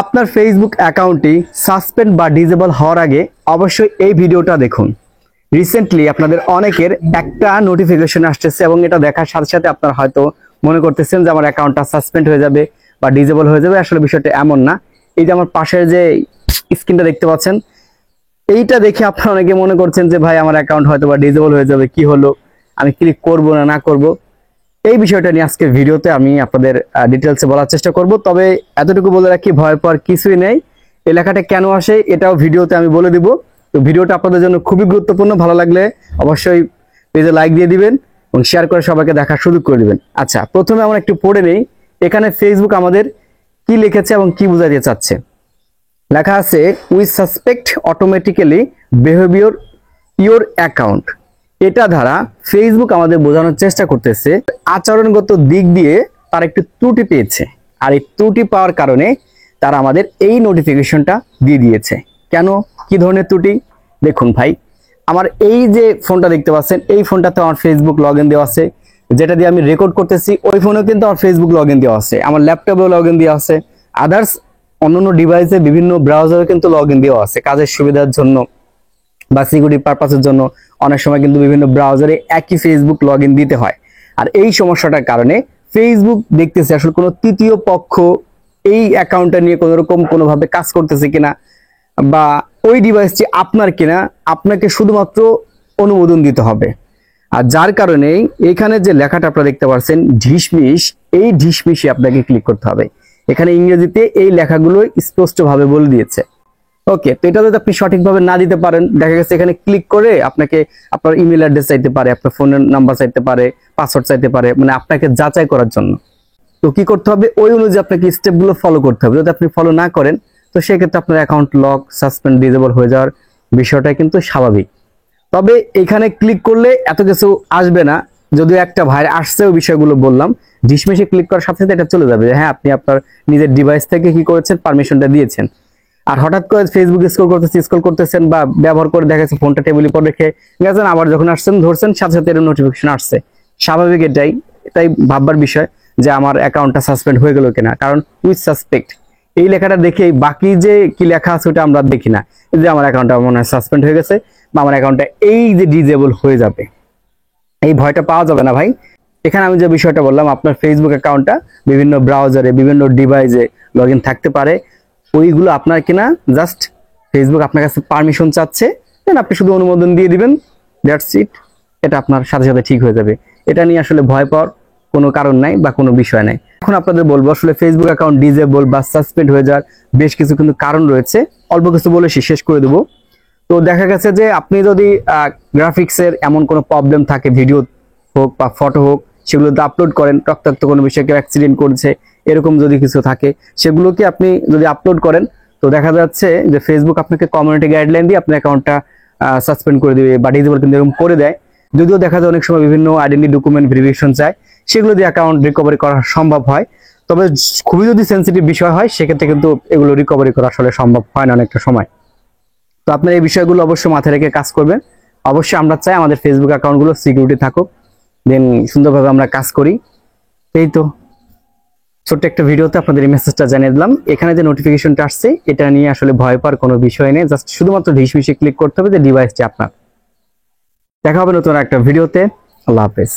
আপনার ফেসবুক অ্যাকাউন্টটি সাসপেন্ড বা ডিসেবল হওয়ার আগে অবশ্যই এই ভিডিওটা দেখুন। রিসেন্টলি আপনাদের অনেকের একটা নোটিফিকেশন আসতেছে এবং এটা দেখার সাথে সাথে আপনারা হয়তো মনে করতেছেন যে আমার অ্যাকাউন্টটা সাসপেন্ড হয়ে যাবে বা ডিসেবল হয়ে যাবে। আসলে বিষয়টা এমন না। এই যে আমার পাশের যে স্ক্রিনটা দেখতে পাচ্ছেন, এইটা দেখে আপনারা অনেকে মনে করছেন যে ভাই আমার অ্যাকাউন্ট হয়তো বা ডিসেবল হয়ে যাবে, কি হলো, আমি ক্লিক করব না করব। এই বিষয়টা নিয়ে আজকের ভিডিওতে আমি আপনাদের ডিটেলসে বলার চেষ্টা করব। তবে এতটুকু বলে রাখি, ভয় পাওয়ার কিছুই নেই। এই লেখাটা কেন আসে এটাও ভিডিওতে আমি বলে দিব। তো ভিডিওটা আপনাদের জন্য খুবই গুরুত্বপূর্ণ। ভালো লাগলে অবশ্যই পেজে লাইক দিয়ে দিবেন এবং শেয়ার করে সবাইকে দেখার সুযোগ করে দিবেন। আচ্ছা, প্রথমে আমরা একটু পড়ে নেই এখানে ফেসবুক আমাদের কি লিখেছে এবং কি বোঝাতে চাচ্ছে। লেখা আছে, we suspect automatically behaviour your account. এটা দ্বারা ফেসবুক আমাদের বোঝানোর চেষ্টা করতেছে আচরণগত দিক দিয়ে তার একটু ত্রুটি পেয়েছে, আর এই ত্রুটি পাওয়ার কারণে তারা আমাদের এই নোটিফিকেশনটা দিয়ে দিয়েছে। কেন, কি ধরনের ত্রুটি? দেখুন ভাই, আমার এই যে ফোনটা দেখতে পাচ্ছেন, এই ফোনটাতে আমার ফেসবুক লগ ইন দেওয়া আছে, যেটা দিয়ে আমি রেকর্ড করতেছি ওই ফোনেও কিন্তু আমার ফেসবুক লগ ইন দেওয়া আছে, আমার ল্যাপটপেও লগ ইন দেওয়া আছে, আদার্স অন্যান্য ডিভাইসে বিভিন্ন ব্রাউজারে কিন্তু লগ ইন দেওয়া আছে কাজের সুবিধার জন্য বা সিকিউরিটি পারপাসের জন্য। অনেক সময় কিন্তু বিভিন্ন ব্রাউজারে একই ফেসবুক লগ ইন দিতে হয়। আর এই সমস্যাটার কারণে ফেসবুক দেখতেছে আসলে কোনো তৃতীয় পক্ষ এই অ্যাকাউন্টটা নিয়ে কোনো রকম কোনোভাবে কাজ করতেছে কিনা বা ওই ডিভাইসটি আপনার কিনা, আপনাকে শুধুমাত্র অনুমোদন দিতে হবে। আর যার কারণে এখানে যে লেখাটা আপনারা দেখতে পাচ্ছেন ঢিসমিস, এই ঢিসমিসে আপনাকে ক্লিক করতে হবে। এখানে ইংরেজিতে এই লেখাগুলো স্পষ্টভাবে বলে দিয়েছে। ওকে, তো এটা যদি আপনি সঠিকভাবে না দিতে পারেন, দেখা গেছে এখানে ক্লিক করে আপনাকে আপনার ইমেল অ্যাড্রেস চাইতে পারে, আপনার ফোনের নাম্বার চাইতে পারে, পাসওয়ার্ড চাইতে পারে, মানে আপনাকে যাচাই করার জন্য। তো কি করতে হবে, ওই অনুযায়ী আপনাকে স্টেপগুলো ফলো করতে হবে। যদি আপনি ফলো না করেন তো সেক্ষেত্রে আপনার অ্যাকাউন্ট লক, সাসপেন্ড, ডিসেবল হয়ে যাওয়ার বিষয়টা কিন্তু স্বাভাবিক। তবে এখানে ক্লিক করলে এত কিছু আসবে না, যদিও একটা ভাইয়ের আসছে ওই বিষয়গুলো বললাম। ডিসমিসে ক্লিক করার সাথে সাথে এটা চলে যাবে, হ্যাঁ আপনি আপনার নিজের ডিভাইস থেকে কি করেছেন, পারমিশনটা দিয়েছেন। আর হঠাৎ করে ফেসবুক স্ক্রল করতেছেন বা ব্যবহার করে দেখা যাচ্ছে ফোনটা টেবিলের উপর রেখে গেছেন, আবার যখন আসছেন ধরছেন সাথে সাথে এর নোটিফিকেশন আসছে। স্বাভাবিক, এটাই ভাববার বিষয় যে আমার অ্যাকাউন্টটা সাসপেন্ড হয়ে গেল কিনা। কারণ উই সাসপেক্ট এই লেখাটা দেখে বাকি যে কি লেখা আছে ওটা আমরা দেখি না, যে আমার অ্যাকাউন্টটা মনে হয় সাসপেন্ড হয়ে গেছে বা আমার অ্যাকাউন্টটা এই যে ডিসেবল হয়ে যাবে, এই ভয়টা পাওয়া যাবে না ভাই। এখানে আমি যে বিষয়টা বললাম, আপনার ফেসবুক অ্যাকাউন্টটা বিভিন্ন ব্রাউজারে, বিভিন্ন ডিভাইসে লগ ইন থাকতে পারে, ওইগুলো আপনার কিনা জাস্ট ফেসবুক আপনার কাছে পারমিশন চাচ্ছে, দেন আপনি শুধু অনুমোদন দিয়ে দিবেন, দ্যাটস ইট। এটা আপনার সাথে সাথে ঠিক হয়ে যাবে। এটা নিয়ে আসলে ভয় পাওয়ার কোনো কারণ নাই বা কোনো বিষয় নাই। এখন আপনাদের বলবো আসলে ফেসবুক অ্যাকাউন্ট ডিসেবল বা সাসপেন্ড হয়ে যাওয়ার বেশ কিছু কিন্তু কারণ রয়েছে, অল্প কিছু বলে শেষ করে দেবো। তো দেখা গেছে যে আপনি যদি গ্রাফিক্সের এমন কোনো প্রবলেম থাকে, ভিডিও হোক বা ফটো হোক, সেগুলো যদি আপলোড করেন, রক্তাক্ত কোনো বিষয়ে কেউ অ্যাক্সিডেন্ট করেছে এরকম যদি কিছু থাকে, সেগুলোকে আপনি যদি আপলোড করেন তো দেখা যাচ্ছে যে ফেসবুক আপনাকে কমিউনিটি গাইডলাইন দিয়ে আপনার অ্যাকাউন্টটা সাসপেন্ড করে দিবে বা ডিসেবল কিন্তু এরকম করে দেয়। যদিও দেখা যায় অনেক সময় বিভিন্ন আইডেন্টি ডকুমেন্ট ভেরিফিকেশন চায়, সেগুলো দিয়ে অ্যাকাউন্ট রিকভারি করা সম্ভব হয়। তবে খুবই যদি সেন্সিটিভ বিষয় হয় সেক্ষেত্রে কিন্তু এগুলো রিকভারি করা আসলে সম্ভব হয় না অনেকটা সময়। তো আপনার এই বিষয়গুলো অবশ্যই মাথায় রেখে কাজ করবেন। অবশ্যই আমরা চাই আমাদের ফেসবুক অ্যাকাউন্টগুলো সিকিউরিটি থাকুক, দেন সুন্দরভাবে আমরা কাজ করি। এই তো ছোট্ট একটা ভিডিওতে আপনাদের এই মেসেজটা জানিয়ে দিলাম। এখানে যে নোটিফিকেশনটা আসছে এটা নিয়ে আসলে ভয় পাওয়ার কোনো বিষয় নেই, জাস্ট শুধুমাত্র ঢিসমিসে ক্লিক করতে হবে যে ডিভাইসটি আপনার। দেখা হবে নতুন একটা ভিডিওতে। আল্লাহ হাফেজ।